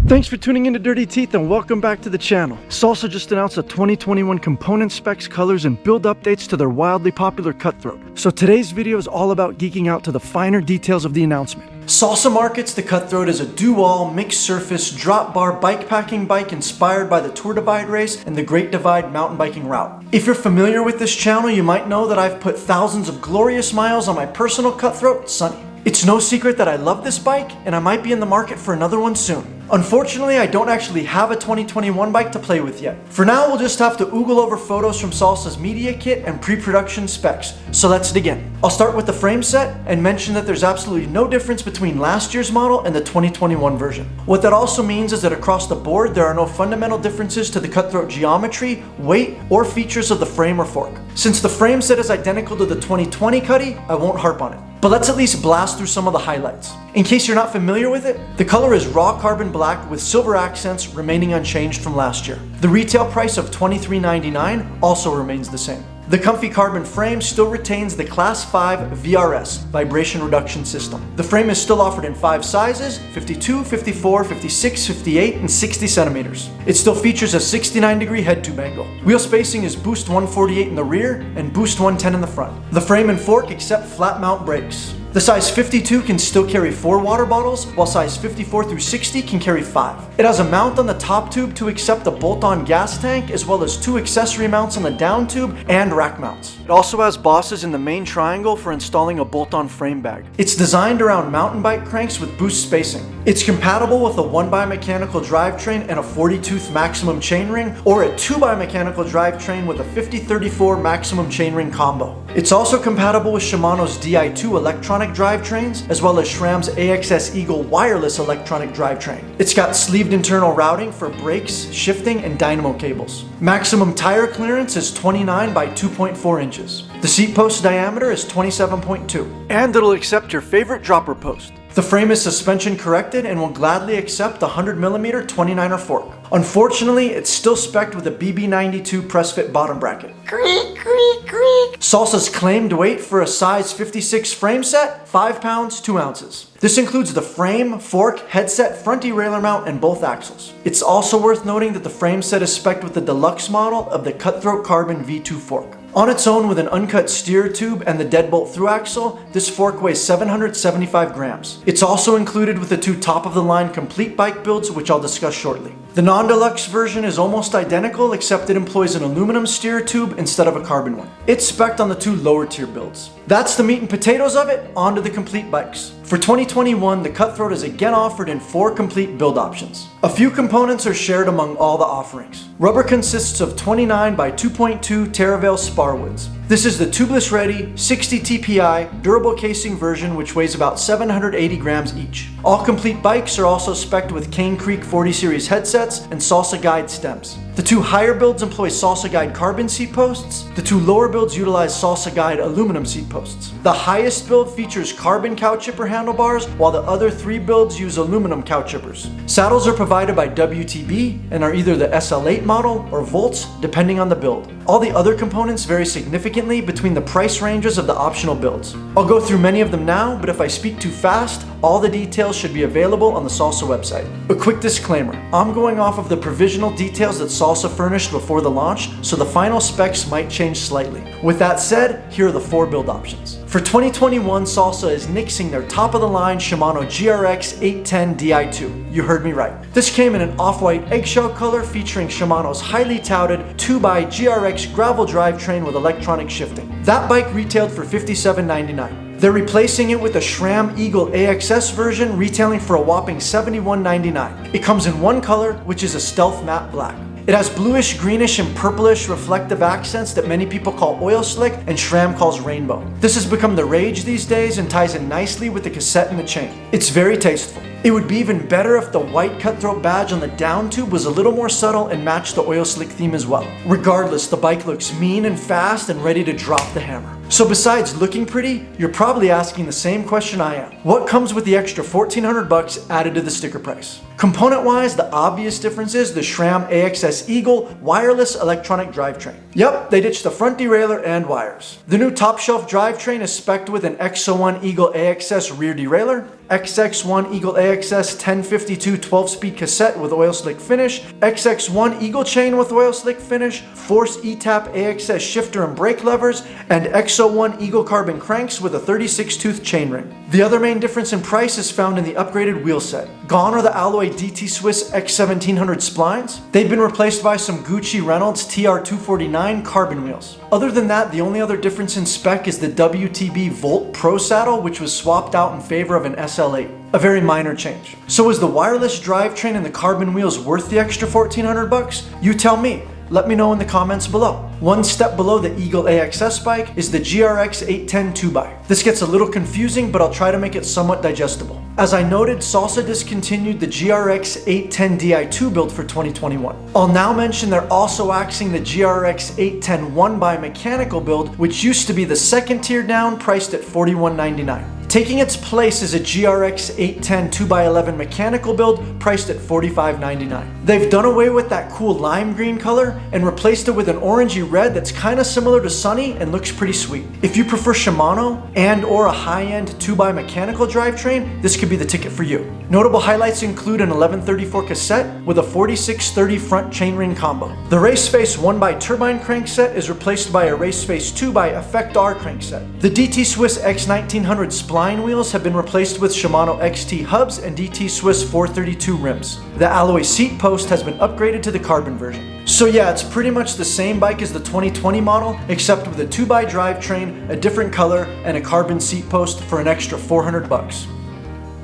Thanks for tuning into Dirty Teeth and welcome back to the channel. Salsa just announced the 2021 component specs, colors, and build updates to their wildly popular Cutthroat. So today's video is all about geeking out to the finer details of the announcement. Salsa markets the Cutthroat as a dual mixed surface drop bar bikepacking bike inspired by the Tour Divide race and the Great Divide mountain biking route. If you're familiar with this channel, you might know that I've put thousands of glorious miles on my personal Cutthroat, Sunny. It's no secret that I love this bike and I might be in the market for another one soon. Unfortunately, I don't actually have a 2021 bike to play with yet. For now, we'll just have to oogle over photos from Salsa's media kit and pre-production specs. So let's dig in. I'll start with the frame set and mention that there's absolutely no difference between last year's model and the 2021 version. What that also means is that across the board, there are no fundamental differences to the Cutthroat geometry, weight, or features of the frame or fork. Since the frame set is identical to the 2020 Cutty, I won't harp on it. But let's at least blast through some of the highlights. In case you're not familiar with it, the color is raw carbon black with silver accents remaining unchanged from last year. The retail price of $23.99 also remains the same. The comfy carbon frame still retains the Class 5 VRS, vibration reduction system. The frame is still offered in 5 sizes, 52, 54, 56, 58, and 60 centimeters. It still features a 69-degree head tube angle. Wheel spacing is Boost 148 in the rear and Boost 110 in the front. The frame and fork accept flat mount brakes. The size 52 can still carry 4 water bottles, while size 54 through 60 can carry 5. It has a mount on the top tube to accept a bolt-on gas tank, as well as 2 accessory mounts on the down tube and rack mounts. It also has bosses in the main triangle for installing a bolt-on frame bag. It's designed around mountain bike cranks with boost spacing. It's compatible with a 1x-mechanical drivetrain and a 40-tooth maximum chainring, or a 2x-mechanical drivetrain with a 50-34 maximum chainring combo. It's also compatible with Shimano's Di2 electronic drivetrains, as well as SRAM's AXS Eagle wireless electronic drivetrain. It's got sleeved internal routing for brakes, shifting, and dynamo cables. Maximum tire clearance is 29 by 2.4 inches. The seat post diameter is 27.2, and it'll accept your favorite dropper post. The frame is suspension corrected and will gladly accept the 100mm 29er fork. Unfortunately, it's still spec'd with a BB92 press fit bottom bracket. Creak, creak, creak. Salsa's claimed weight for a size 56 frame set, 5 pounds, 2 ounces. This includes the frame, fork, headset, front derailleur mount, and both axles. It's also worth noting that the frame set is spec'd with the deluxe model of the Cutthroat Carbon V2 fork. On its own with an uncut steer tube and the deadbolt through axle, this fork weighs 775 grams. It's also included with the 2 top-of-the-line complete bike builds, which I'll discuss shortly. The non-deluxe version is almost identical, except it employs an aluminum steer tube instead of a carbon one. It's spec'd on the 2 lower tier builds. That's the meat and potatoes of it, onto the complete bikes. For 2021, the Cutthroat is again offered in 4 complete build options. A few components are shared among all the offerings. Rubber consists of 29 by 2.2 Terravale spar woods. This is the tubeless ready 60 TPI durable casing version, which weighs about 780 grams each. All complete bikes are also spec'd with Cane Creek 40 series headsets and Salsa Guide stems. The 2 higher builds employ Salsa Guide carbon seat posts. The 2 lower builds utilize Salsa Guide aluminum seat posts. The highest build features carbon cow chipper handlebars, while the other 3 builds use aluminum cow chippers. Saddles are provided by WTB and are either the SL8 model or Volts, depending on the build. All the other components vary significantly between the price ranges of the optional builds. I'll go through many of them now, but if I speak too fast, all the details should be available on the Salsa website. A quick disclaimer, I'm going off of the provisional details that Salsa furnished before the launch, so the final specs might change slightly. With that said, here are the 4 build options. For 2021, Salsa is nixing their top-of-the-line Shimano GRX 810 Di2. You heard me right. This came in an off-white eggshell color featuring Shimano's highly touted 2x GRX gravel drivetrain with electronic shifting. That bike retailed for $57.99. They're replacing it with a SRAM Eagle AXS version retailing for a whopping $71.99. It comes in 1 color, which is a stealth matte black. It has bluish, greenish, and purplish reflective accents that many people call oil slick and SRAM calls rainbow. This has become the rage these days and ties in nicely with the cassette and the chain. It's very tasteful. It would be even better if the white Cutthroat badge on the down tube was a little more subtle and matched the oil slick theme as well. Regardless, the bike looks mean and fast and ready to drop the hammer. So besides looking pretty, you're probably asking the same question I am. What comes with the extra $1,400 added to the sticker price? Component-wise, the obvious difference is the SRAM AXS Eagle wireless electronic drivetrain. Yep, they ditched the front derailleur and wires. The new top-shelf drivetrain is spec'd with an X01 Eagle AXS rear derailleur. XX1 Eagle AXS 1052 12-speed cassette with oil slick finish, XX1 Eagle chain with oil slick finish, Force E-Tap AXS shifter and brake levers, and XO1 Eagle carbon cranks with a 36-tooth chainring. The other main difference in price is found in the upgraded wheel set. Gone are the alloy DT Swiss X1700 splines. They've been replaced by some Gucci Reynolds TR249 carbon wheels. Other than that, the only other difference in spec is the WTB Volt Pro saddle, which was swapped out in favor of an SL8. A very minor change. So is the wireless drivetrain and the carbon wheels worth the extra $1,400? You tell me. Let me know in the comments below. One step below the Eagle AXS bike is the GRX 810 2x. This gets a little confusing, but I'll try to make it somewhat digestible. As I noted, Salsa discontinued the GRX 810 Di2 build for 2021. I'll now mention they're also axing the GRX 810 1x mechanical build, which used to be the second tier down, priced at $41.99. Taking its place is a GRX 810 2x11 mechanical build priced at $45.99. They've done away with that cool lime green color and replaced it with an orangey red that's kind of similar to Sunny and looks pretty sweet. If you prefer Shimano and or a high-end 2x mechanical drivetrain, this could be the ticket for you. Notable highlights include an 1134 cassette with a 4630 front chainring combo. The Raceface 1x turbine crankset is replaced by a Raceface 2x Effect R crankset. The DT Swiss X1900 spline wheels have been replaced with Shimano XT hubs and DT Swiss 432 rims. The alloy seat post has been upgraded to the carbon version. So yeah, it's pretty much the same bike as the 2020 model, except with a 2x drivetrain, a different color, and a carbon seat post for an extra $400.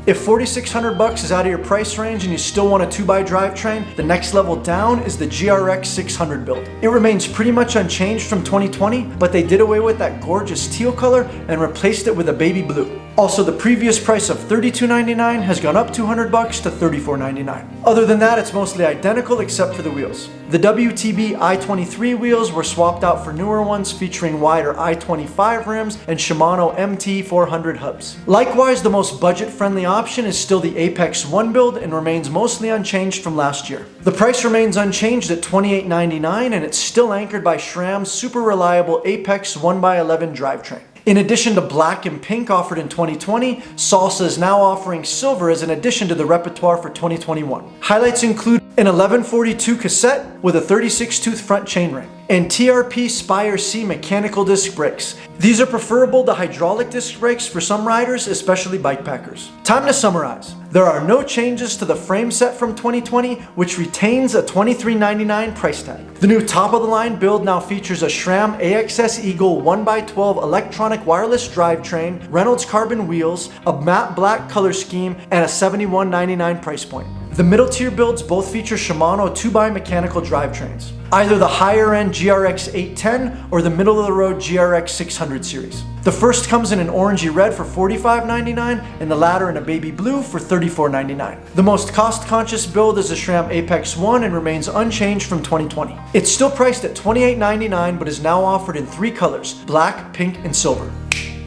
If $4,600 is out of your price range and you still want a 2x drivetrain, the next level down is the GRX 600 build. It remains pretty much unchanged from 2020, but they did away with that gorgeous teal color and replaced it with a baby blue. Also, the previous price of $32.99 has gone up $200 to $34.99. Other than that, it's mostly identical except for the wheels. The WTB i23 wheels were swapped out for newer ones featuring wider i25 rims and Shimano MT400 hubs. Likewise, the most budget-friendly option is still the Apex 1 build and remains mostly unchanged from last year. The price remains unchanged at $28.99 and it's still anchored by SRAM's super reliable Apex 1x11 drivetrain. In addition to black and pink offered in 2020, Salsa is now offering silver as an addition to the repertoire for 2021. Highlights include an 1142 cassette with a 36-tooth front chainring and TRP Spire C mechanical disc brakes. These are preferable to hydraulic disc brakes for some riders, especially bikepackers. Time to summarize. There are no changes to the frame set from 2020, which retains a $23.99 price tag. The new top-of-the-line build now features a SRAM AXS Eagle 1x12 electronic wireless drivetrain, Reynolds carbon wheels, a matte black color scheme, and a $71.99 price point. The middle tier builds both feature Shimano 2x mechanical drivetrains, either the higher end GRX 810 or the middle of the road GRX 600 series. The first comes in an orangey red for $45.99 and the latter in a baby blue for $34.99. The most cost conscious build is the SRAM Apex 1 and remains unchanged from 2020. It's still priced at $28.99 but is now offered in 3 colors, black, pink, and silver.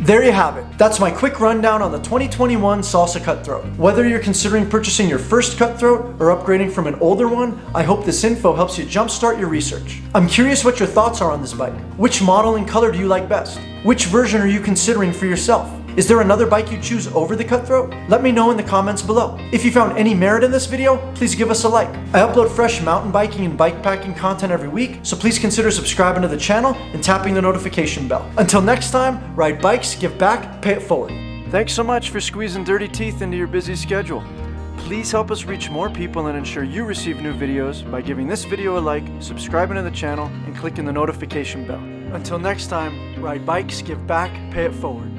There you have it. That's my quick rundown on the 2021 Salsa Cutthroat. Whether you're considering purchasing your first Cutthroat or upgrading from an older one, I hope this info helps you jumpstart your research. I'm curious what your thoughts are on this bike. Which model and color do you like best? Which version are you considering for yourself? Is there another bike you choose over the Cutthroat? Let me know in the comments below. If you found any merit in this video, please give us a like. I upload fresh mountain biking and bikepacking content every week, so please consider subscribing to the channel and tapping the notification bell. Until next time, ride bikes, give back, pay it forward. Thanks so much for squeezing dirty teeth into your busy schedule. Please help us reach more people and ensure you receive new videos by giving this video a like, subscribing to the channel, and clicking the notification bell. Until next time, ride bikes, give back, pay it forward.